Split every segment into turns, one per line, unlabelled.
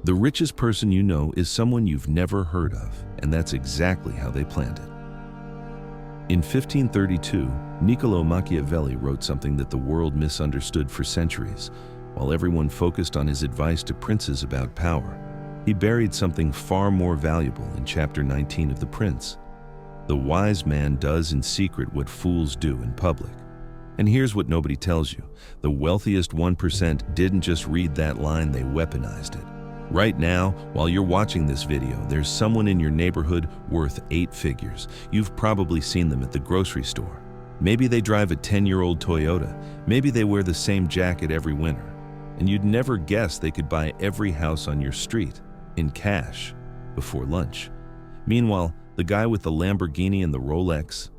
The richest person you know is someone you've never heard of, and that's exactly how they planned it. In 1532, Niccolò Machiavelli wrote something that the world misunderstood for centuries. While everyone focused on his advice to princes about power, he buried something far more valuable in chapter 19 of The Prince. The wise man does in secret what fools do in public. And here's what nobody tells you. The wealthiest 1% didn't just read that line, they weaponized it. Right now, while you're watching this video, there's someone in your neighborhood worth 8 figures. You've probably seen them at the grocery store. Maybe they drive a 10-year-old Toyota. Maybe they wear the same jacket every winter. And you'd never guess they could buy every house on your street in cash before lunch. Meanwhile, the guy with the Lamborghini and the Rolex,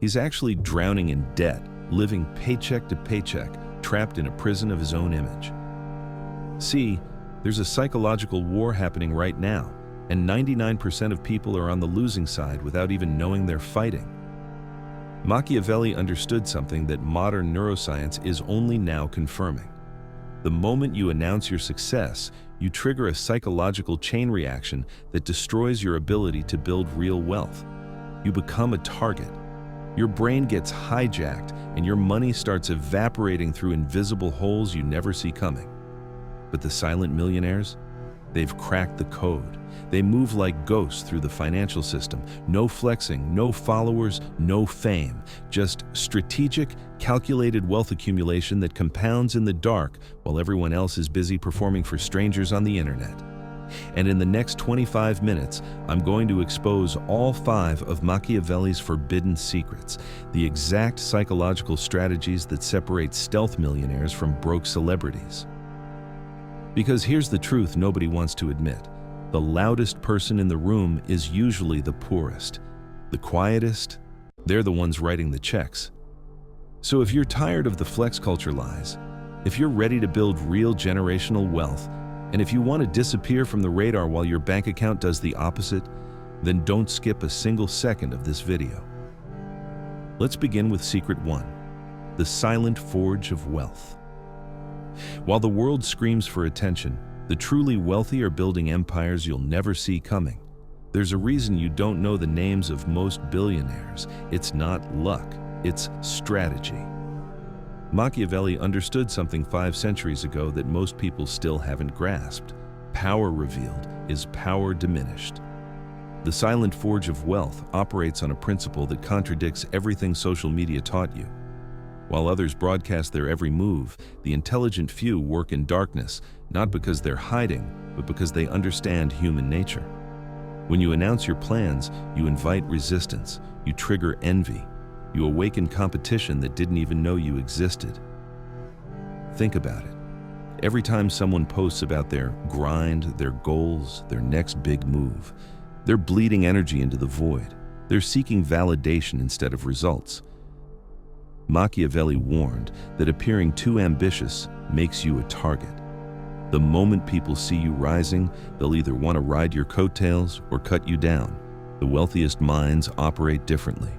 he's actually drowning in debt, living paycheck to paycheck, trapped in a prison of his own image. See, there's a psychological war happening right now, and 99% of people are on the losing side without even knowing they're fighting. Machiavelli understood something that modern neuroscience is only now confirming. The moment you announce your success, you trigger a psychological chain reaction that destroys your ability to build real wealth. You become a target. Your brain gets hijacked, and your money starts evaporating through invisible holes you never see coming. But the silent millionaires? They've cracked the code. They move like ghosts through the financial system. No flexing, no followers, no fame. Just strategic, calculated wealth accumulation that compounds in the dark while everyone else is busy performing for strangers on the internet. And in the next 25 minutes, I'm going to expose all 5 of Machiavelli's forbidden secrets, the exact psychological strategies that separate stealth millionaires from broke celebrities. Because here's the truth nobody wants to admit. The loudest person in the room is usually the poorest. The quietest, they're the ones writing the checks. So if you're tired of the flex culture lies, if you're ready to build real generational wealth, and if you want to disappear from the radar while your bank account does the opposite, then don't skip a single second of this video. Let's begin with Secret 1, the silent forge of wealth. While the world screams for attention, the truly wealthy are building empires you'll never see coming. There's a reason you don't know the names of most billionaires. It's not luck, it's strategy. Machiavelli understood something 5 centuries ago that most people still haven't grasped. Power revealed is power diminished. The silent forge of wealth operates on a principle that contradicts everything social media taught you. While others broadcast their every move, the intelligent few work in darkness, not because they're hiding, but because they understand human nature. When you announce your plans, you invite resistance, you trigger envy, you awaken competition that didn't even know you existed. Think about it. Every time someone posts about their grind, their goals, their next big move, they're bleeding energy into the void. They're seeking validation instead of results. Machiavelli warned that appearing too ambitious makes you a target. The moment people see you rising, they'll either want to ride your coattails or cut you down. The wealthiest minds operate differently.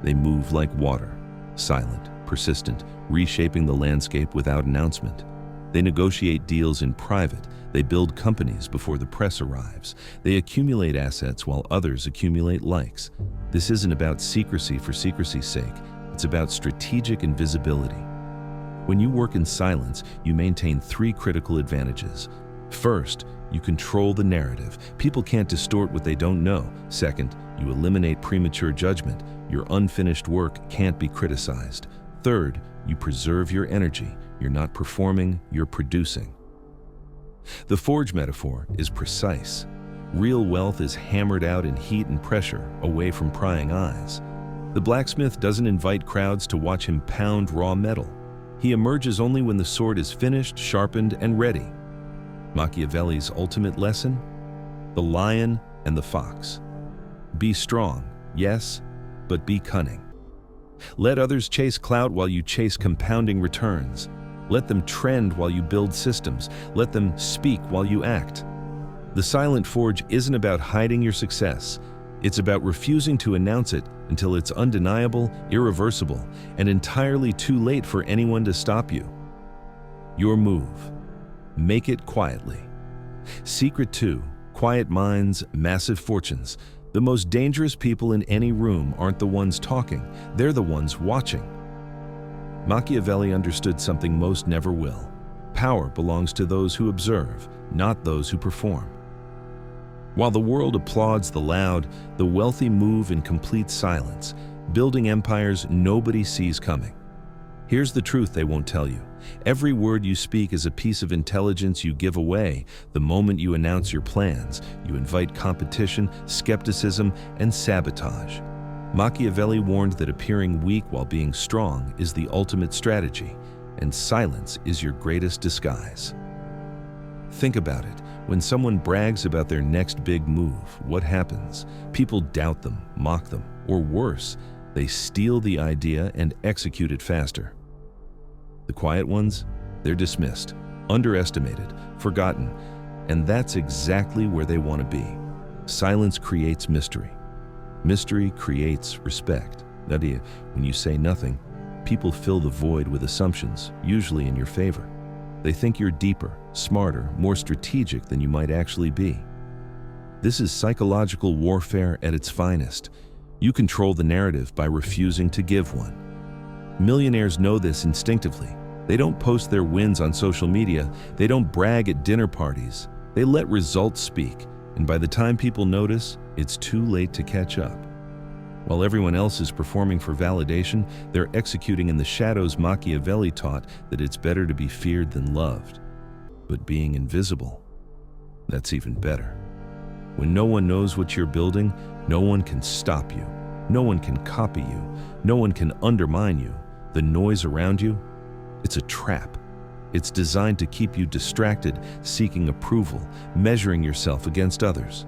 They move like water, silent, persistent, reshaping the landscape without announcement. They negotiate deals in private. They build companies before the press arrives. They accumulate assets while others accumulate likes. This isn't about secrecy for secrecy's sake. It's about strategic invisibility. When you work in silence, you maintain 3 critical advantages. First, you control the narrative. People can't distort what they don't know. Second, you eliminate premature judgment. Your unfinished work can't be criticized. Third, you preserve your energy. You're not performing, you're producing. The forge metaphor is precise. Real wealth is hammered out in heat and pressure, away from prying eyes. The blacksmith doesn't invite crowds to watch him pound raw metal. He emerges only when the sword is finished, sharpened, and ready. Machiavelli's ultimate lesson? The lion and the fox. Be strong, yes, but be cunning. Let others chase clout while you chase compounding returns. Let them trend while you build systems. Let them speak while you act. The silent forge isn't about hiding your success. It's about refusing to announce it until it's undeniable, irreversible, and entirely too late for anyone to stop you. Your move. Make it quietly. Secret 2. Quiet minds, massive fortunes. The most dangerous people in any room aren't the ones talking, they're the ones watching. Machiavelli understood something most never will. Power belongs to those who observe, not those who perform. While the world applauds the loud, the wealthy move in complete silence, building empires nobody sees coming. Here's the truth they won't tell you. Every word you speak is a piece of intelligence you give away. The moment you announce your plans, you invite competition, skepticism, and sabotage. Machiavelli warned that appearing weak while being strong is the ultimate strategy, and silence is your greatest disguise. Think about it. When someone brags about their next big move, what happens? People doubt them, mock them, or worse, they steal the idea and execute it faster. The quiet ones, they're dismissed, underestimated, forgotten, and that's exactly where they want to be. Silence creates mystery. Mystery creates respect. When you say nothing, people fill the void with assumptions, usually in your favor. They think you're deeper, smarter, more strategic than you might actually be. This is psychological warfare at its finest. You control the narrative by refusing to give one. Millionaires know this instinctively. They don't post their wins on social media. They don't brag at dinner parties. They let results speak, and by the time people notice, it's too late to catch up. While everyone else is performing for validation, they're executing in the shadows. Machiavelli taught that it's better to be feared than loved. But being invisible, that's even better. When no one knows what you're building, no one can stop you. No one can copy you. No one can undermine you. The noise around you, it's a trap. It's designed to keep you distracted, seeking approval, measuring yourself against others.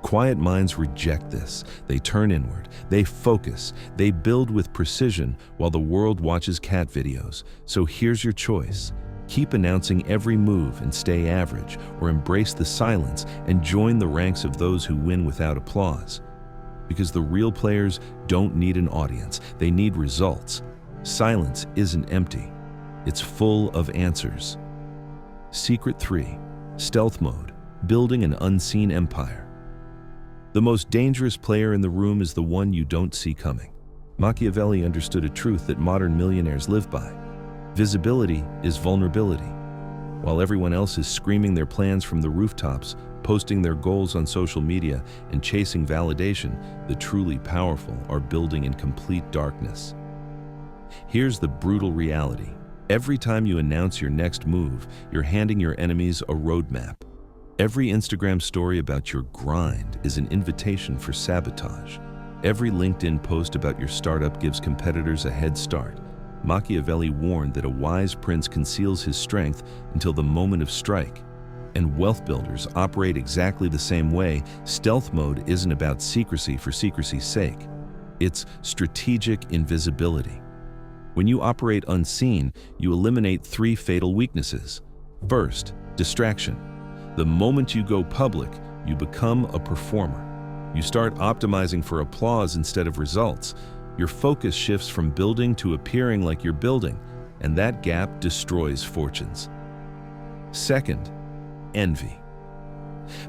Quiet minds reject this. They turn inward, they focus, they build with precision while the world watches cat videos. So here's your choice. Keep announcing every move and stay average, or embrace the silence and join the ranks of those who win without applause. Because the real players don't need an audience, they need results. Silence isn't empty. It's full of answers. Secret 3. Stealth mode. Building an unseen empire. The most dangerous player in the room is the one you don't see coming. Machiavelli understood a truth that modern millionaires live by. Visibility is vulnerability. While everyone else is screaming their plans from the rooftops, posting their goals on social media, and chasing validation, the truly powerful are building in complete darkness. Here's the brutal reality. Every time you announce your next move, you're handing your enemies a roadmap. Every Instagram story about your grind is an invitation for sabotage. Every LinkedIn post about your startup gives competitors a head start. Machiavelli warned that a wise prince conceals his strength until the moment of strike. And wealth builders operate exactly the same way. Stealth mode isn't about secrecy for secrecy's sake. It's strategic invisibility. When you operate unseen, you eliminate 3 fatal weaknesses. First, distraction. The moment you go public, you become a performer. You start optimizing for applause instead of results. Your focus shifts from building to appearing like you're building, and that gap destroys fortunes. Second, envy.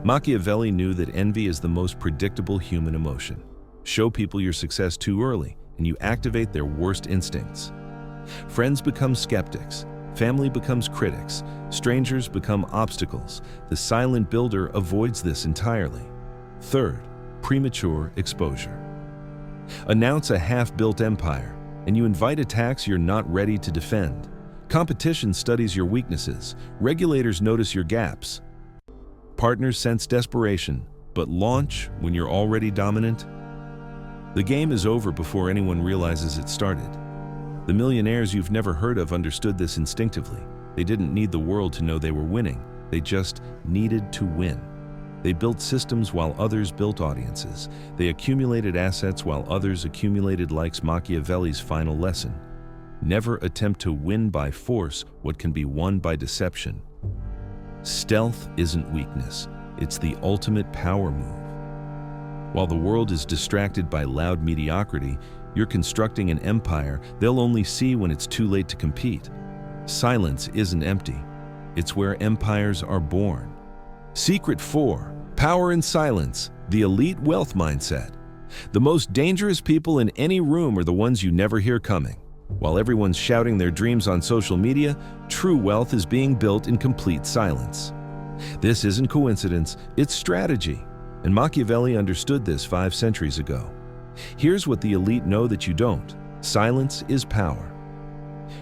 Machiavelli knew that envy is the most predictable human emotion. Show people your success too early, and you activate their worst instincts. Friends become skeptics, family becomes critics, strangers become obstacles. The silent builder avoids this entirely. Third, premature exposure. Announce a half-built empire, and you invite attacks you're not ready to defend. Competition studies your weaknesses. Regulators notice your gaps. Partners sense desperation, but launch when you're already dominant. The game is over before anyone realizes it started. The millionaires you've never heard of understood this instinctively. They didn't need the world to know they were winning. They just needed to win. They built systems while others built audiences. They accumulated assets while others accumulated likes. Machiavelli's final lesson: never attempt to win by force what can be won by deception. Stealth isn't weakness. It's the ultimate power move. While the world is distracted by loud mediocrity, you're constructing an empire they'll only see when it's too late to compete. Silence isn't empty. It's where empires are born. Secret 4. Power in silence, the elite wealth mindset. The most dangerous people in any room are the ones you never hear coming. While everyone's shouting their dreams on social media, true wealth is being built in complete silence. This isn't coincidence, it's strategy. And Machiavelli understood this 5 centuries ago. Here's what the elite know that you don't. Silence is power.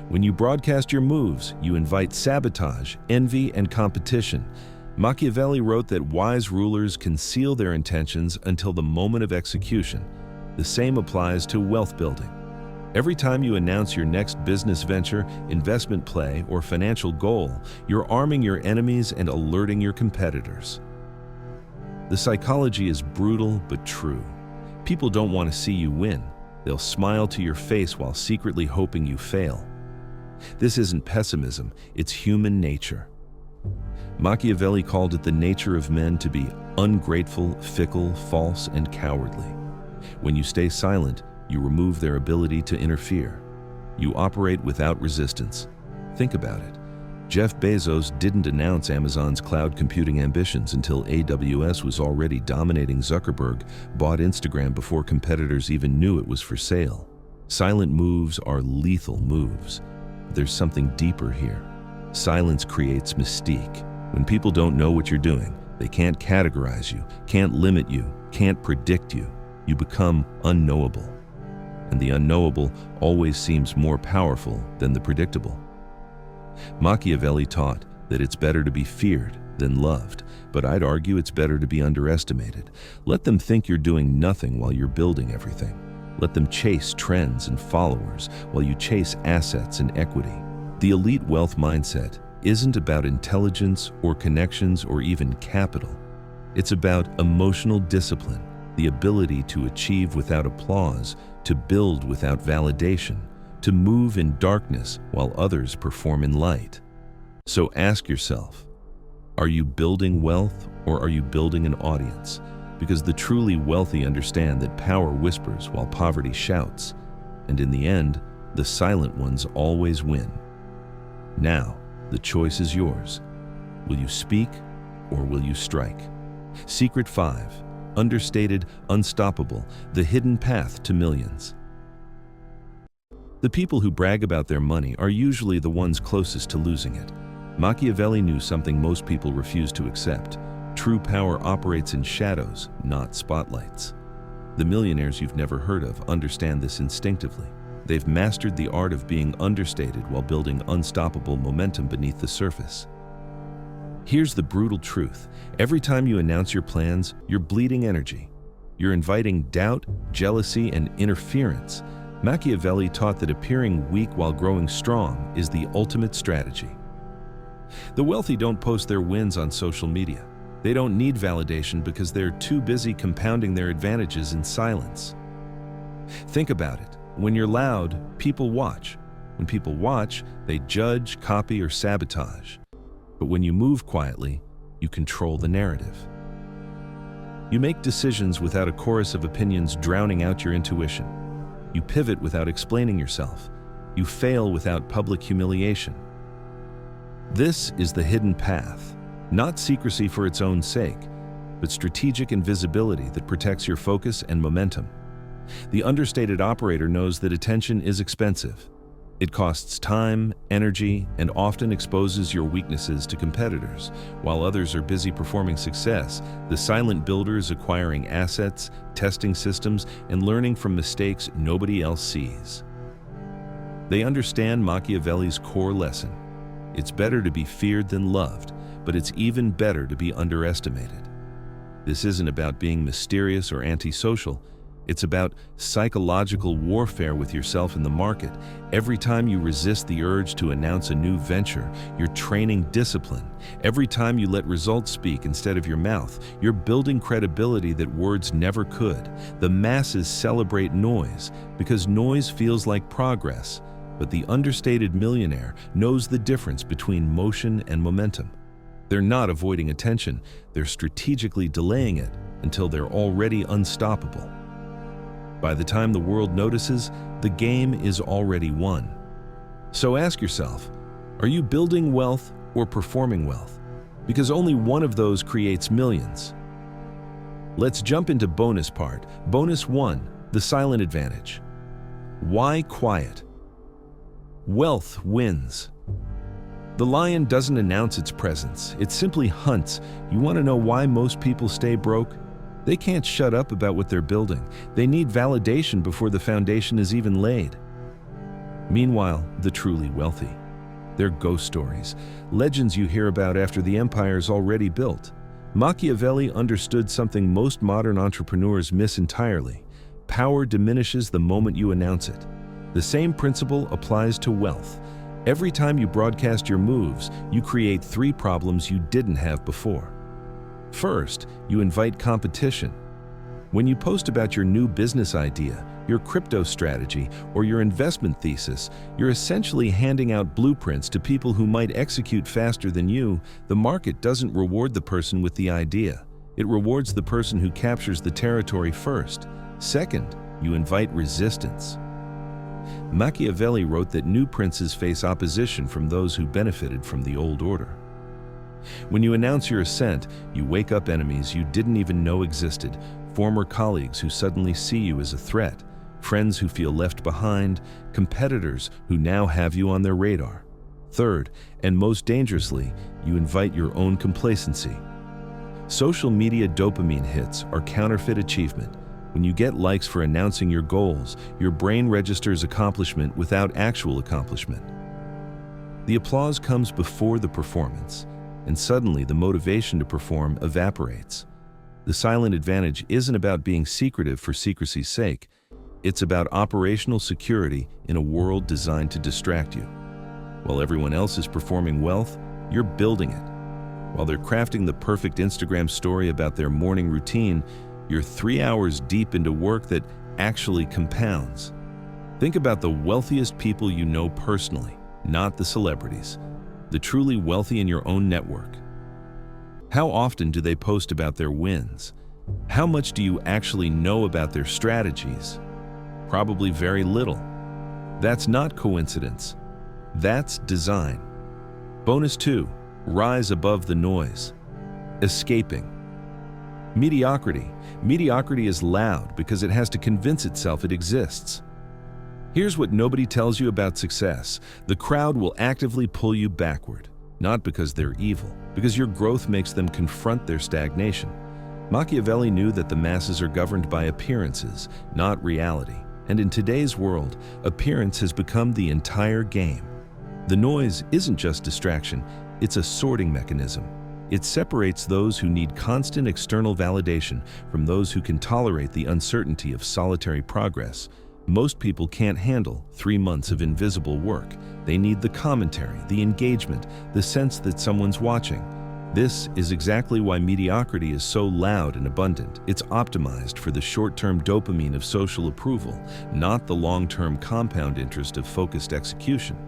When you broadcast your moves, you invite sabotage, envy, and competition. Machiavelli wrote that wise rulers conceal their intentions until the moment of execution. The same applies to wealth building. Every time you announce your next business venture, investment play, or financial goal, you're arming your enemies and alerting your competitors. The psychology is brutal but true. People don't want to see you win. They'll smile to your face while secretly hoping you fail. This isn't pessimism, it's human nature. Machiavelli called it the nature of men to be ungrateful, fickle, false, and cowardly. When you stay silent, you remove their ability to interfere. You operate without resistance. Think about it. Jeff Bezos didn't announce Amazon's cloud computing ambitions until AWS was already dominating. Zuckerberg bought Instagram before competitors even knew it was for sale. Silent moves are lethal moves. There's something deeper here. Silence creates mystique. When people don't know what you're doing, they can't categorize you, can't limit you, can't predict you. You become unknowable. And the unknowable always seems more powerful than the predictable. Machiavelli taught that it's better to be feared than loved, but I'd argue it's better to be underestimated. Let them think you're doing nothing while you're building everything. Let them chase trends and followers while you chase assets and equity. The elite wealth mindset isn't about intelligence or connections or even capital. It's about emotional discipline, the ability to achieve without applause, to build without validation, to move in darkness while others perform in light. So ask yourself, are you building wealth or are you building an audience? Because the truly wealthy understand that power whispers while poverty shouts, and in the end, the silent ones always win. Now, the choice is yours. Will you speak or will you strike? Secret 5. Understated, unstoppable, the hidden path to millions. The people who brag about their money are usually the ones closest to losing it. Machiavelli knew something most people refuse to accept. True power operates in shadows, not spotlights. The millionaires you've never heard of understand this instinctively. They've mastered the art of being understated while building unstoppable momentum beneath the surface. Here's the brutal truth. Every time you announce your plans, you're bleeding energy. You're inviting doubt, jealousy, and interference. Machiavelli taught that appearing weak while growing strong is the ultimate strategy. The wealthy don't post their wins on social media. They don't need validation because they're too busy compounding their advantages in silence. Think about it. When you're loud, people watch. When people watch, they judge, copy, or sabotage. But when you move quietly, you control the narrative. You make decisions without a chorus of opinions drowning out your intuition. You pivot without explaining yourself. You fail without public humiliation. This is the hidden path, not secrecy for its own sake, but strategic invisibility that protects your focus and momentum. The understated operator knows that attention is expensive. It costs time, energy, and often exposes your weaknesses to competitors. While others are busy performing success, the silent builder is acquiring assets, testing systems, and learning from mistakes nobody else sees. They understand Machiavelli's core lesson. It's better to be feared than loved, but it's even better to be underestimated. This isn't about being mysterious or antisocial. It's about psychological warfare with yourself in the market. Every time you resist the urge to announce a new venture, you're training discipline. Every time you let results speak instead of your mouth, you're building credibility that words never could. The masses celebrate noise because noise feels like progress, but the understated millionaire knows the difference between motion and momentum. They're not avoiding attention, they're strategically delaying it until they're already unstoppable. By the time the world notices, the game is already won. So ask yourself, are you building wealth or performing wealth? because only one of those creates millions. Let's jump into bonus part. Bonus 1, the silent advantage. Why quiet? Wealth wins. The lion doesn't announce its presence, it simply hunts. You want to know why most people stay broke? They can't shut up about what they're building. They need validation before the foundation is even laid. Meanwhile, the truly wealthy. They're ghost stories, legends you hear about after the empire's already built. Machiavelli understood something most modern entrepreneurs miss entirely. Power diminishes the moment you announce it. The same principle applies to wealth. Every time you broadcast your moves, you create 3 problems you didn't have before. First, you invite competition. When you post about your new business idea, your crypto strategy, or your investment thesis, you're essentially handing out blueprints to people who might execute faster than you. The market doesn't reward the person with the idea. It rewards the person who captures the territory first. Second, you invite resistance. Machiavelli wrote that new princes face opposition from those who benefited from the old order. When you announce your ascent, you wake up enemies you didn't even know existed, former colleagues who suddenly see you as a threat, friends who feel left behind, competitors who now have you on their radar. Third, and most dangerously, you invite your own complacency. Social media dopamine hits are counterfeit achievement. When you get likes for announcing your goals, your brain registers accomplishment without actual accomplishment. The applause comes before the performance, and suddenly the motivation to perform evaporates. The silent advantage isn't about being secretive for secrecy's sake. It's about operational security in a world designed to distract you. While everyone else is performing wealth, you're building it. While they're crafting the perfect Instagram story about their morning routine, you're 3 hours deep into work that actually compounds. Think about the wealthiest people you know personally, not the celebrities. The truly wealthy in your own network. How often do they post about their wins? How much do you actually know about their strategies? Probably very little. That's not coincidence. That's design. Bonus 2, rise above the noise. Escaping. Mediocrity. Mediocrity is loud because it has to convince itself it exists. Here's what nobody tells you about success. The crowd will actively pull you backward, not because they're evil, because your growth makes them confront their stagnation. Machiavelli knew that the masses are governed by appearances, not reality. And in today's world, appearance has become the entire game. The noise isn't just distraction, it's a sorting mechanism. It separates those who need constant external validation from those who can tolerate the uncertainty of solitary progress. Most people can't handle 3 months of invisible work. They need the commentary, the engagement, the sense that someone's watching. This is exactly why mediocrity is so loud and abundant. It's optimized for the short-term dopamine of social approval, not the long-term compound interest of focused execution.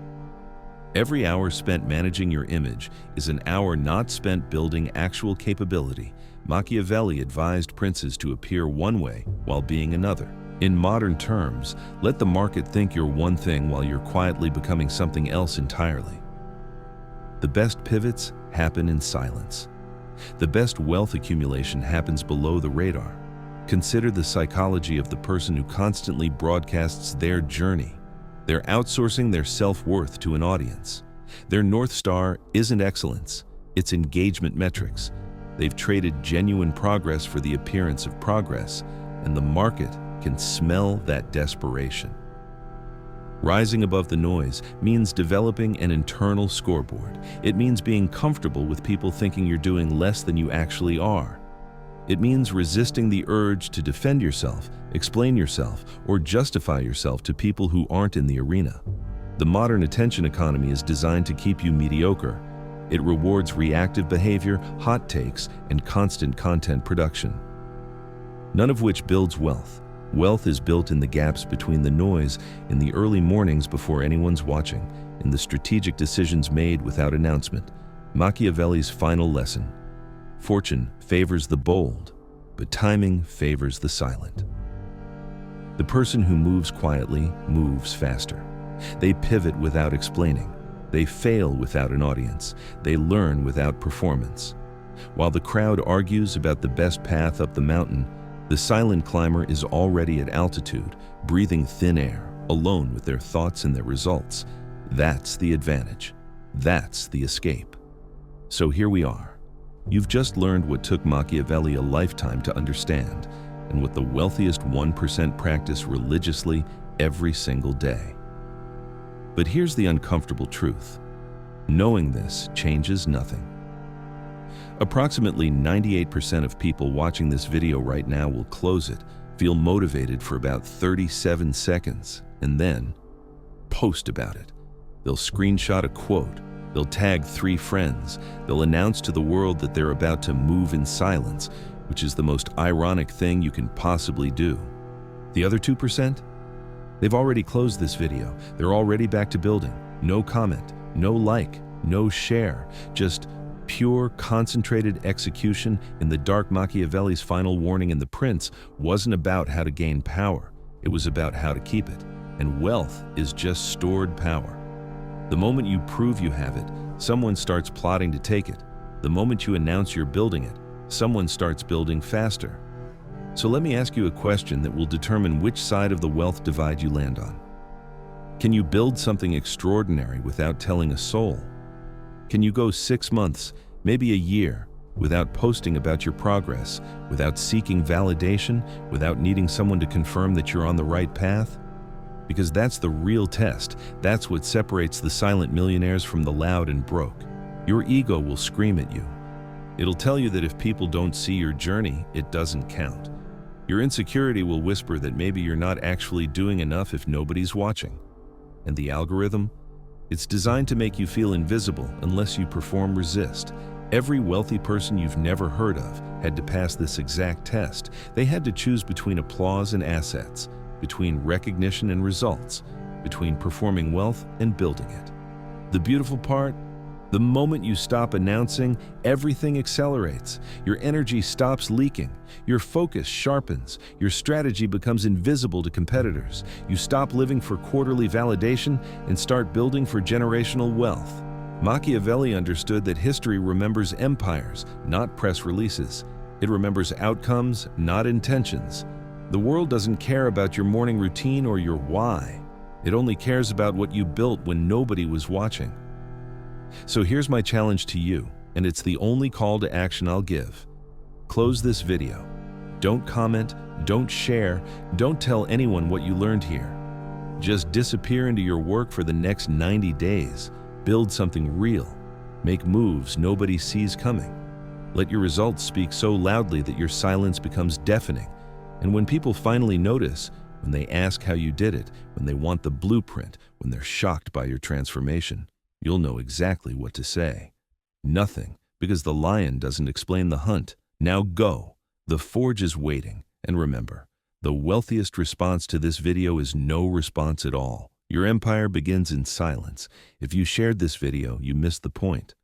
Every hour spent managing your image is an hour not spent building actual capability. Machiavelli advised princes to appear one way while being another. In modern terms, let the market think you're one thing while you're quietly becoming something else entirely. The best pivots happen in silence. The best wealth accumulation happens below the radar. Consider the psychology of the person who constantly broadcasts their journey. They're outsourcing their self-worth to an audience. Their North Star isn't excellence, it's engagement metrics. They've traded genuine progress for the appearance of progress, and the market can smell that desperation. Rising above the noise means developing an internal scoreboard. It means being comfortable with people thinking you're doing less than you actually are. It means resisting the urge to defend yourself, explain yourself, or justify yourself to people who aren't in the arena. The modern attention economy is designed to keep you mediocre. It rewards reactive behavior, hot takes, and constant content production. None of which builds wealth. Wealth is built in the gaps between the noise, in the early mornings before anyone's watching, in the strategic decisions made without announcement. Machiavelli's final lesson. Fortune favors the bold, but timing favors the silent. The person who moves quietly moves faster. They pivot without explaining. They fail without an audience. They learn without performance. While the crowd argues about the best path up the mountain, the silent climber is already at altitude, breathing thin air, alone with their thoughts and their results. That's the advantage. That's the escape. So here we are. You've just learned what took Machiavelli a lifetime to understand, and what the wealthiest 1% practice religiously every single day. But here's the uncomfortable truth. Knowing this changes nothing. Approximately 98% of people watching this video right now will close it, feel motivated for about 37 seconds, and then post about it. They'll screenshot a quote, they'll tag 3 friends, they'll announce to the world that they're about to move in silence, which is the most ironic thing you can possibly do. The other 2%? They've already closed this video. They're already back to building. No comment, no like, no share, just pure, concentrated execution. In the dark, Machiavelli's final warning in The Prince wasn't about how to gain power. It was about how to keep it. And wealth is just stored power. The moment you prove you have it, someone starts plotting to take it. The moment you announce you're building it, someone starts building faster. So let me ask you a question that will determine which side of the wealth divide you land on. Can you build something extraordinary without telling a soul? Can you go 6 months, maybe a year, without posting about your progress, without seeking validation, without needing someone to confirm that you're on the right path? Because that's the real test. That's what separates the silent millionaires from the loud and broke. Your ego will scream at you. It'll tell you that if people don't see your journey, it doesn't count. Your insecurity will whisper that maybe you're not actually doing enough if nobody's watching. And the algorithm? It's designed to make you feel invisible unless you perform resist. Every wealthy person you've never heard of had to pass this exact test. They had to choose between applause and assets, between recognition and results, between performing wealth and building it. The beautiful part? The moment you stop announcing, everything accelerates. Your energy stops leaking. Your focus sharpens. Your strategy becomes invisible to competitors. You stop living for quarterly validation and start building for generational wealth. Machiavelli understood that history remembers empires, not press releases. It remembers outcomes, not intentions. The world doesn't care about your morning routine or your why. It only cares about what you built when nobody was watching. So here's my challenge to you, and it's the only call to action I'll give. Close this video. Don't comment, don't share, don't tell anyone what you learned here. Just disappear into your work for the next 90 days. Build something real. Make moves nobody sees coming. Let your results speak so loudly that your silence becomes deafening. And when people finally notice, when they ask how you did it, when they want the blueprint, when they're shocked by your transformation, you'll know exactly what to say. Nothing, because the lion doesn't explain the hunt. Now go. The forge is waiting. And remember, the wealthiest response to this video is no response at all. Your empire begins in silence. If you shared this video, you missed the point.